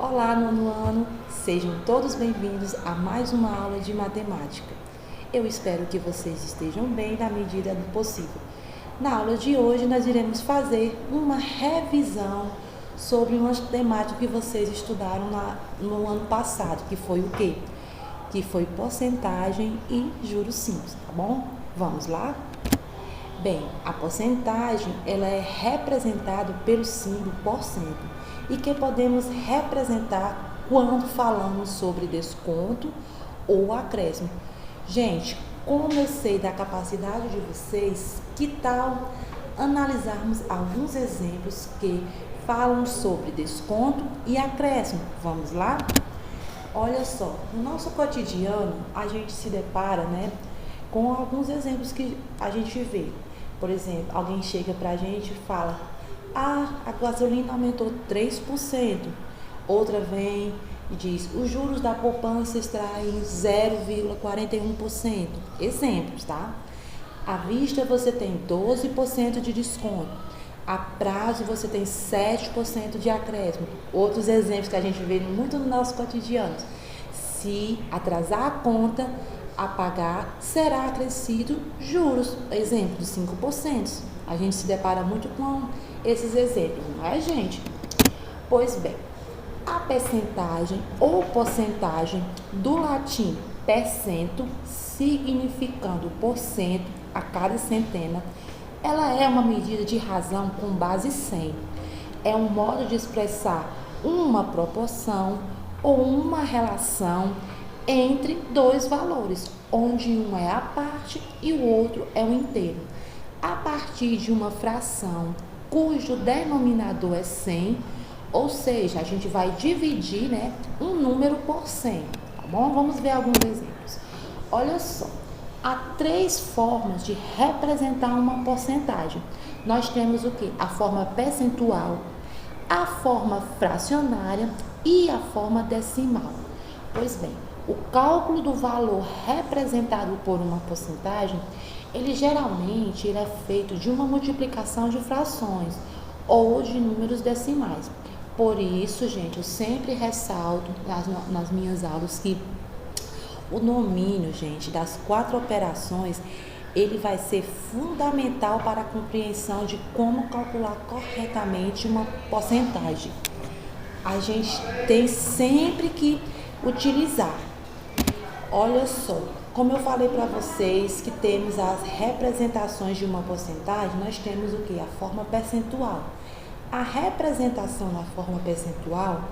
Olá, nono ano! Sejam todos bem-vindos a mais uma aula de matemática. Eu espero que vocês estejam bem na medida do possível. Na aula de hoje, nós iremos fazer uma revisão sobre uma temática que vocês estudaram no ano passado, que foi o quê? Que foi porcentagem e juros simples, tá bom? Vamos lá? Bem, a porcentagem ela é representada pelo símbolo porcento e que podemos representar quando falamos sobre desconto ou acréscimo. Gente, como eu sei da capacidade de vocês, que tal analisarmos alguns exemplos que falam sobre desconto e acréscimo? Vamos lá? Olha só, no nosso cotidiano a gente se depara, com alguns exemplos que a gente vê. Por exemplo, alguém chega pra gente e fala: a gasolina aumentou 3%. Outra vem e diz: os juros da poupança extraem 0,41%. Exemplos, tá? À vista você tem 12% de desconto. A prazo você tem 7% de acréscimo. Outros exemplos que a gente vê muito no nosso cotidiano: se atrasar a conta a pagar, será acrescido juros. Exemplo de 5%. A gente se depara muito com esses exemplos, não é, gente? Pois bem, a percentagem ou porcentagem do latim percento, significando porcento a cada centena, ela é uma medida de razão com base 100. É um modo de expressar uma proporção ou uma relação entre dois valores, onde um é a parte e o outro é o inteiro. A partir de uma fração cujo denominador é 100, ou seja, a gente vai dividir, um número por 100, tá bom? Vamos ver alguns exemplos. Olha só, há 3 formas de representar uma porcentagem. Nós temos o que? A forma percentual, a forma fracionária e a forma decimal. Pois bem, o cálculo do valor representado por uma porcentagem, ele geralmente é feito de uma multiplicação de frações ou de números decimais. Por isso, gente, eu sempre ressalto nas minhas aulas que o domínio, gente, das 4 operações, ele vai ser fundamental para a compreensão de como calcular corretamente uma porcentagem. A gente tem sempre que utilizar. Olha só, como eu falei para vocês que temos as representações de uma porcentagem, nós temos o que? A forma percentual. A representação na forma percentual,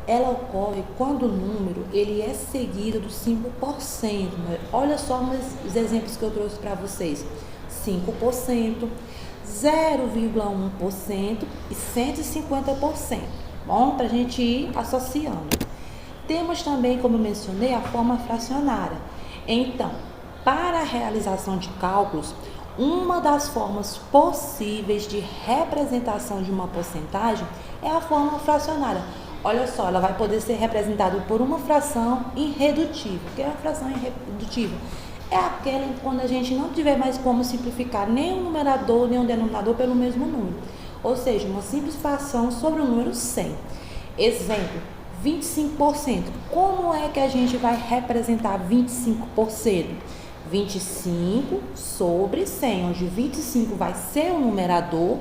ela ocorre quando o número ele é seguido do símbolo %. Olha só os exemplos que eu trouxe para vocês: 5%, 0,1% e 150%. Bom, para a gente ir associando. Temos também, como eu mencionei, a forma fracionária. Então, para a realização de cálculos, uma das formas possíveis de representação de uma porcentagem é a forma fracionária. Olha só, ela vai poder ser representada por uma fração irredutível. O que é a fração irredutível? É aquela em quando a gente não tiver mais como simplificar nem o numerador nem o denominador pelo mesmo número. Ou seja, uma simples fração sobre o número 100. Exemplo: 25%. Como é que a gente vai representar 25%? 25 sobre 100, onde 25 vai ser o numerador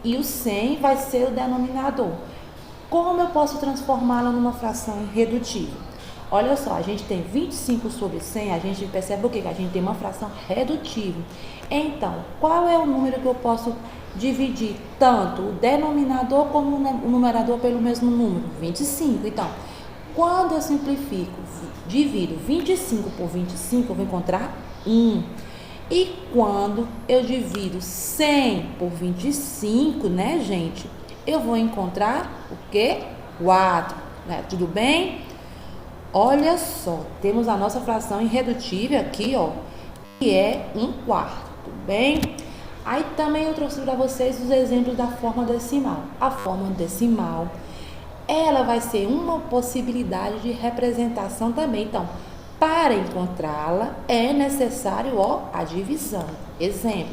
e o 100 vai ser o denominador. Como eu posso transformá-la numa fração irredutível? Olha só, a gente tem 25 sobre 100, a gente percebe o quê? Que a gente tem uma fração redutível. Então, qual é o número que eu posso dividir tanto o denominador como o numerador pelo mesmo número? 25. Então, quando eu simplifico, divido 25 por 25, eu vou encontrar 1. E quando eu divido 100 por 25, gente, eu vou encontrar o quê? 4. Tudo bem? Olha só, temos a nossa fração irredutível aqui, que é 1/4. Tudo bem? Aí também eu trouxe para vocês os exemplos da forma decimal. A forma decimal, ela vai ser uma possibilidade de representação também. Então, para encontrá-la, é necessário a divisão. Exemplo: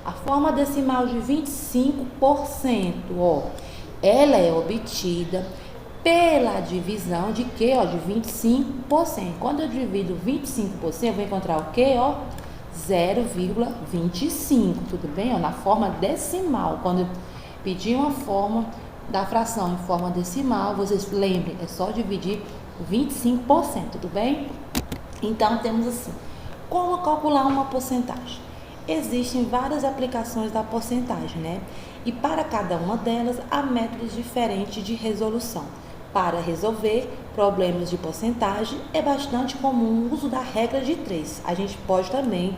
a forma decimal de 25%, ela é obtida pela divisão de quê? Ó, de 25%. Quando eu divido 25%, eu vou encontrar o quê? Ó, 0,25, tudo bem? Ó, na forma decimal, quando eu pedir uma forma da fração em forma decimal, vocês lembrem, é só dividir 25%, tudo bem? Então, temos assim, como calcular uma porcentagem? Existem várias aplicações da porcentagem, né? E para cada uma delas, há métodos diferentes de resolução. Para resolver problemas de porcentagem, é bastante comum o uso da regra de 3. A gente pode também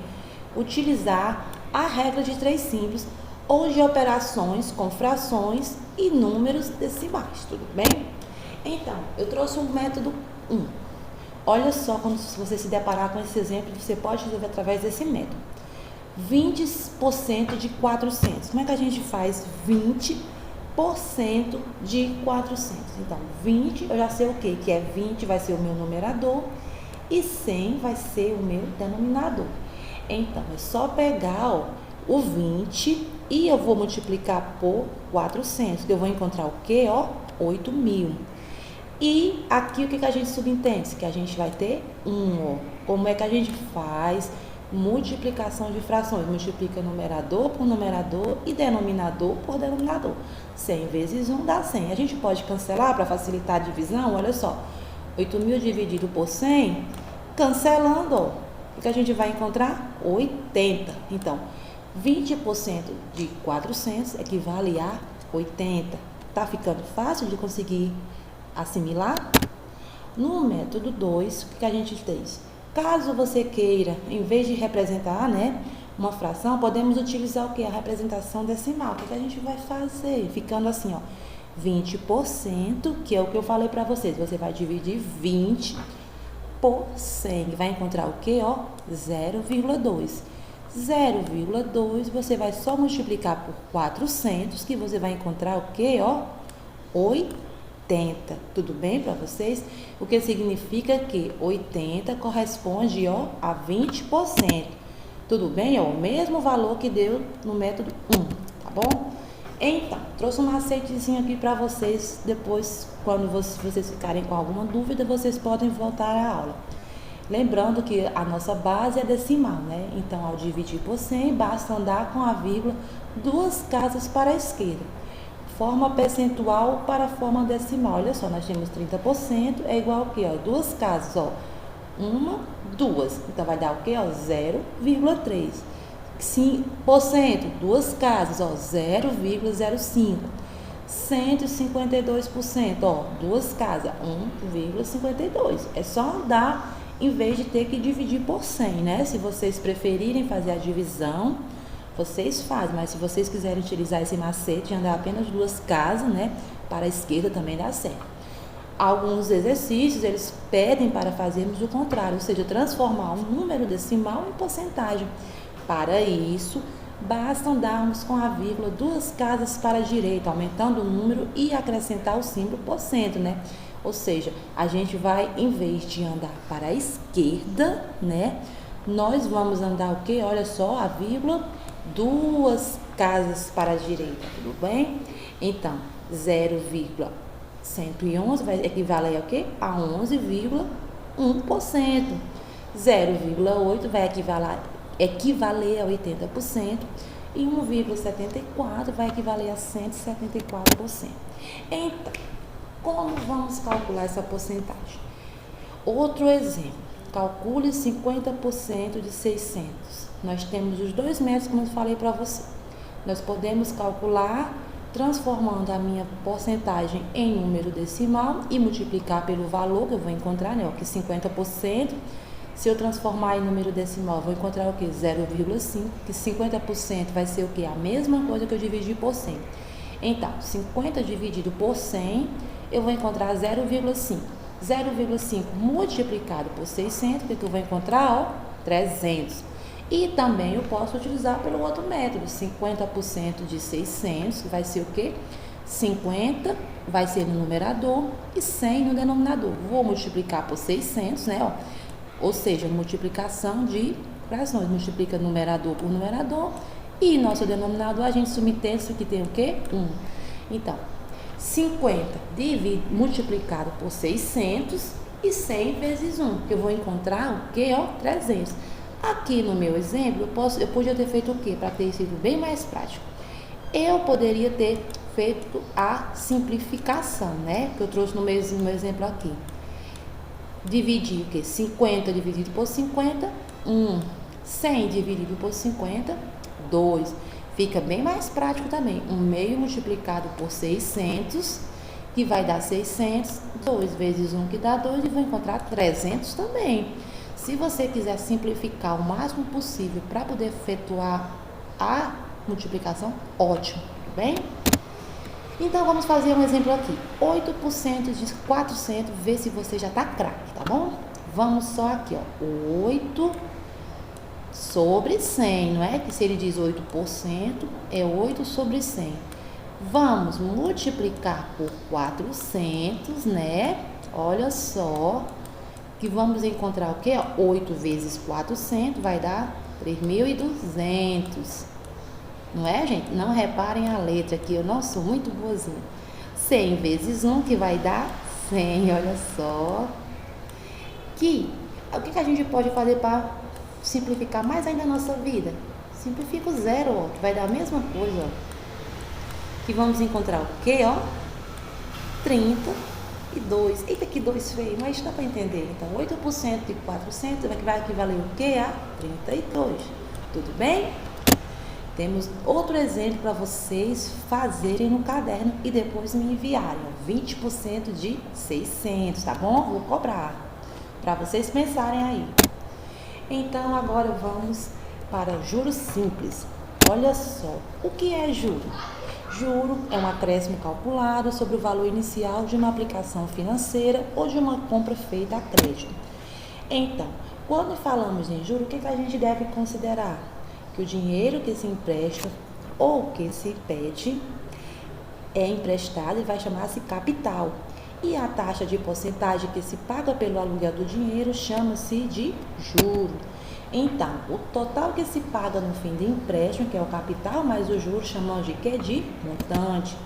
utilizar a regra de 3 simples ou de operações com frações e números decimais, tudo bem? Então, eu trouxe um método 1. Olha só, quando você se deparar com esse exemplo, você pode resolver através desse método. 20% de 400. Como é que a gente faz 20% de 400? Então, 20, eu já sei o quê? Que é 20 vai ser o meu numerador e 100 vai ser o meu denominador. Então, é só pegar, ó, o 20 e eu vou multiplicar por 400, que eu vou encontrar o quê? Ó, 8.000. E aqui o que a gente subentende? Que a gente vai ter 1, ó. Como é que a gente faz multiplicação de frações? Multiplica numerador por numerador e denominador por denominador. 100 vezes 1 dá 100. A gente pode cancelar para facilitar a divisão, olha só. 8.000 dividido por 100, cancelando, ó, o que a gente vai encontrar? 80. Então, 20% de 400 equivale a 80. Tá ficando fácil de conseguir assimilar? No método 2, o que a gente fez? Caso você queira, em vez de representar, né, uma fração, podemos utilizar o que? A representação decimal. O que a gente vai fazer? Ficando assim, ó, 20%, que é o que eu falei para vocês. Você vai dividir 20 por 100. Vai encontrar o que? Ó, 0,2. 0,2 você vai só multiplicar por 400, que você vai encontrar o que? Ó, 80. Tudo bem para vocês? O que significa que 80 corresponde, ó, a 20%. Tudo bem? Ó, o mesmo valor que deu no método 1, tá bom? Então, trouxe um macetezinho aqui para vocês. Depois, quando vocês ficarem com alguma dúvida, vocês podem voltar à aula. Lembrando que a nossa base é decimal, né? Então, ao dividir por 100, basta andar com a vírgula 2 casas para a esquerda. Forma percentual para a forma decimal. Olha só, nós temos 30%, é igual ao quê? Ó, 2 casas, ó. 1, 2. Então, vai dar o quê? Ó, 0,3. 5%, 2 casas, ó, 0,05. 152%, ó, 2 casas, 1,52. É só andar em vez de ter que dividir por 100, né? Se vocês preferirem fazer a divisão, vocês fazem, mas se vocês quiserem utilizar esse macete de andar apenas 2 casas, né, para a esquerda também dá certo. Alguns exercícios, eles pedem para fazermos o contrário, ou seja, transformar um número decimal em porcentagem. Para isso, basta andarmos com a vírgula 2 casas para a direita, aumentando o número e acrescentar o símbolo porcento, né? Ou seja, a gente vai, em vez de andar para a esquerda, né, nós vamos andar o quê? Olha só, a vírgula 2 casas para a direita, tudo bem? Então, 0,111 vai equivaler a quê? A 11,1%. 0,8 vai equivaler a 80% e 1,74 vai equivaler a 174%. Então, como vamos calcular essa porcentagem? Outro exemplo, calcule 50% de 600. Nós temos os 2 métodos, como eu falei para você. Nós podemos calcular transformando a minha porcentagem em número decimal e multiplicar pelo valor que eu vou encontrar, né? Que 50%, se eu transformar em número decimal, eu vou encontrar o que? 0,5, que 50% vai ser o que? A mesma coisa que eu dividi por 100. Então, 50 dividido por 100, eu vou encontrar 0,5. 0,5 multiplicado por 600, o que eu vou encontrar? Ó, 300. E também eu posso utilizar pelo outro método, 50% de 600, que vai ser o quê? 50 vai ser no numerador e 100 no denominador. Vou multiplicar por 600, né? Ó, ou seja, multiplicação de frações. Multiplica numerador por numerador e nosso denominador a gente subentende que tem o quê? 1. Então, 50 multiplicado por 600 e 100 vezes 1, que eu vou encontrar o que? 300. Aqui no meu exemplo, eu podia ter feito o quê? Para ter sido bem mais prático. Eu poderia ter feito a simplificação, né? Que eu trouxe no meu exemplo aqui. Dividir o quê? 50 dividido por 50, 1. 100 dividido por 50, 2. Fica bem mais prático também. 1/2 multiplicado por 600, que vai dar 600. 2 vezes 1, que dá 2, e vou encontrar 300 também. Se você quiser simplificar o máximo possível para poder efetuar a multiplicação, ótimo, tudo bem? Então, vamos fazer um exemplo aqui. 8% de 400, vê se você já está craque, tá bom? Vamos só aqui, ó. 8 sobre 100, não é? Que se ele diz 8%, é 8 sobre 100. Vamos multiplicar por 400, né? Olha só, que vamos encontrar o quê? 8 vezes 400 vai dar 3.200. Não é, gente? Não reparem a letra aqui, eu não sou muito boazinha. 100 vezes 1, que vai dar 100, olha só. O que a gente pode fazer para simplificar mais ainda a nossa vida? Simplifica o zero, ó, que vai dar a mesma coisa, ó. Que vamos encontrar o quê, ó? 32. Eita, que 2 feio, mas dá para entender. Então, 8% de 400 vai equivaler o quê? A 32. Tudo bem? Temos outro exemplo para vocês fazerem no caderno e depois me enviarem. 20% de 600, tá bom? Vou cobrar para vocês pensarem aí. Então, agora vamos para juros simples. Olha só, o que é juro? Juro é um acréscimo calculado sobre o valor inicial de uma aplicação financeira ou de uma compra feita a crédito. Então, quando falamos em juro, o que a gente deve considerar? Que o dinheiro que se empresta ou que se pede é emprestado e vai chamar-se capital. E a taxa de porcentagem que se paga pelo aluguel do dinheiro chama-se de juro. Então, o total que se paga no fim do empréstimo, que é o capital, mais o juros, chamamos de quê? De montante.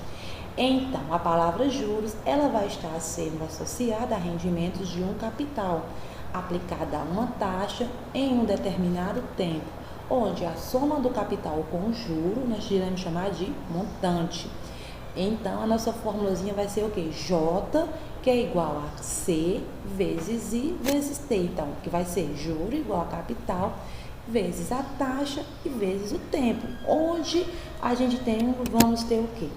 Então, a palavra juros, ela vai estar sendo associada a rendimentos de um capital, aplicada a uma taxa em um determinado tempo, onde a soma do capital com o juro nós iremos chamar de montante. Então, a nossa formulazinha vai ser o quê? J, que é igual a C vezes I vezes T. Então, que vai ser juro igual a capital vezes a taxa e vezes o tempo. Onde a gente vamos ter o quê?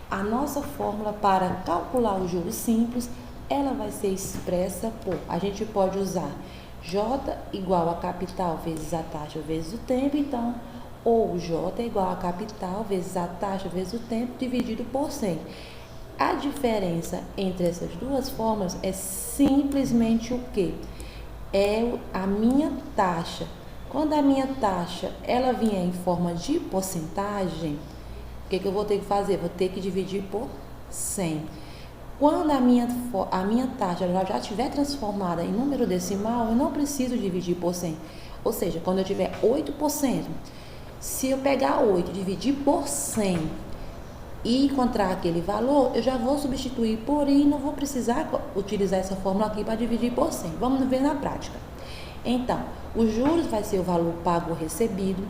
A nossa fórmula para calcular o juros simples, ela vai ser expressa por, a gente pode usar J igual a capital vezes a taxa vezes o tempo, então, ou J é igual a capital vezes a taxa vezes o tempo dividido por 100. A diferença entre essas duas fórmulas é simplesmente o quê? É a minha taxa. Quando a minha taxa ela vier em forma de porcentagem, o que eu vou ter que fazer? Vou ter que dividir por 100. Quando a minha taxa já estiver transformada em número decimal, eu não preciso dividir por 100. Ou seja, quando eu tiver 8%, se eu pegar 8 e dividir por 100 e encontrar aquele valor, eu já vou substituir por I e não vou precisar utilizar essa fórmula aqui para dividir por 100. Vamos ver na prática. Então, os juros vai ser o valor pago ou recebido,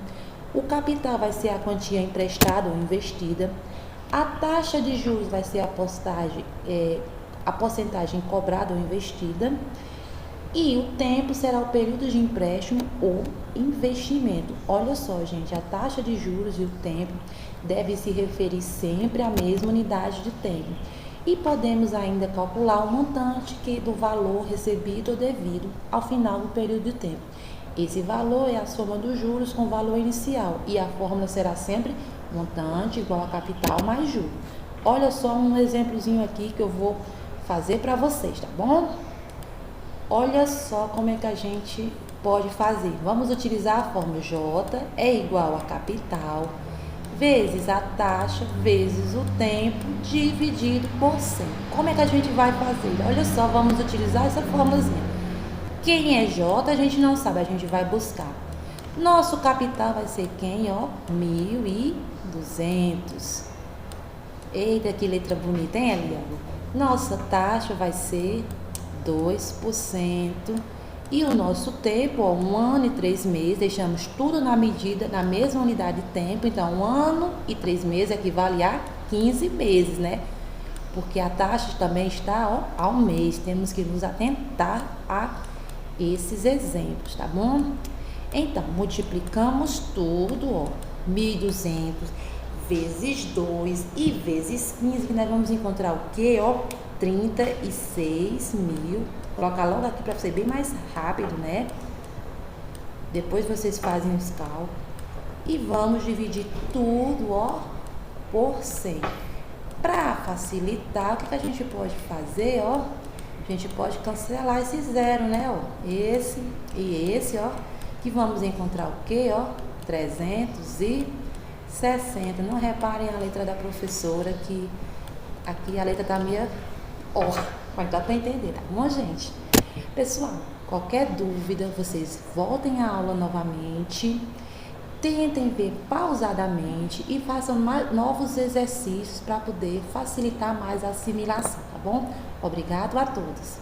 o capital vai ser a quantia emprestada ou investida, a taxa de juros vai ser a porcentagem cobrada ou investida, e o tempo será o período de empréstimo ou investimento. Olha só, gente, a taxa de juros e o tempo deve se referir sempre à mesma unidade de tempo. E podemos ainda calcular o montante do valor recebido ou devido ao final do período de tempo. Esse valor é a soma dos juros com o valor inicial e a fórmula será sempre montante igual a capital mais juros. Olha só um exemplozinho aqui que eu vou fazer para vocês, tá bom? Olha só como é que a gente pode fazer. Vamos utilizar a fórmula J é igual a capital vezes a taxa vezes o tempo dividido por 100. Como é que a gente vai fazer? Olha só, vamos utilizar essa fórmulazinha. Quem é J a gente não sabe, a gente vai buscar. Nosso capital vai ser quem, ó? 1.200. Eita, que letra bonita, hein, Eliane? Nossa taxa vai ser 2%. E o nosso tempo, ó, 1 ano e 3 meses, deixamos tudo na medida, na mesma unidade de tempo. Então, 1 ano e 3 meses equivale a 15 meses, né? Porque a taxa também está, ó, ao mês. Temos que nos atentar a esses exemplos, tá bom? Então, multiplicamos tudo, ó, 1.200 vezes 2 e vezes 15, que nós vamos encontrar o quê, ó? 36 mil. Coloca logo aqui para ser bem mais rápido, né? Depois vocês fazem os cálculos. E vamos dividir tudo, ó, por 100. Para facilitar, o que a gente pode fazer, ó? A gente pode cancelar esse zero, né, ó? Esse e esse, ó. Que vamos encontrar o quê, ó? 360. Não reparem a letra da professora, que aqui a letra tá meio ó, mas dá para entender, tá bom, gente? Pessoal, qualquer dúvida, vocês voltem à aula novamente, tentem ver pausadamente e façam novos exercícios para poder facilitar mais a assimilação, tá bom? Obrigado a todos.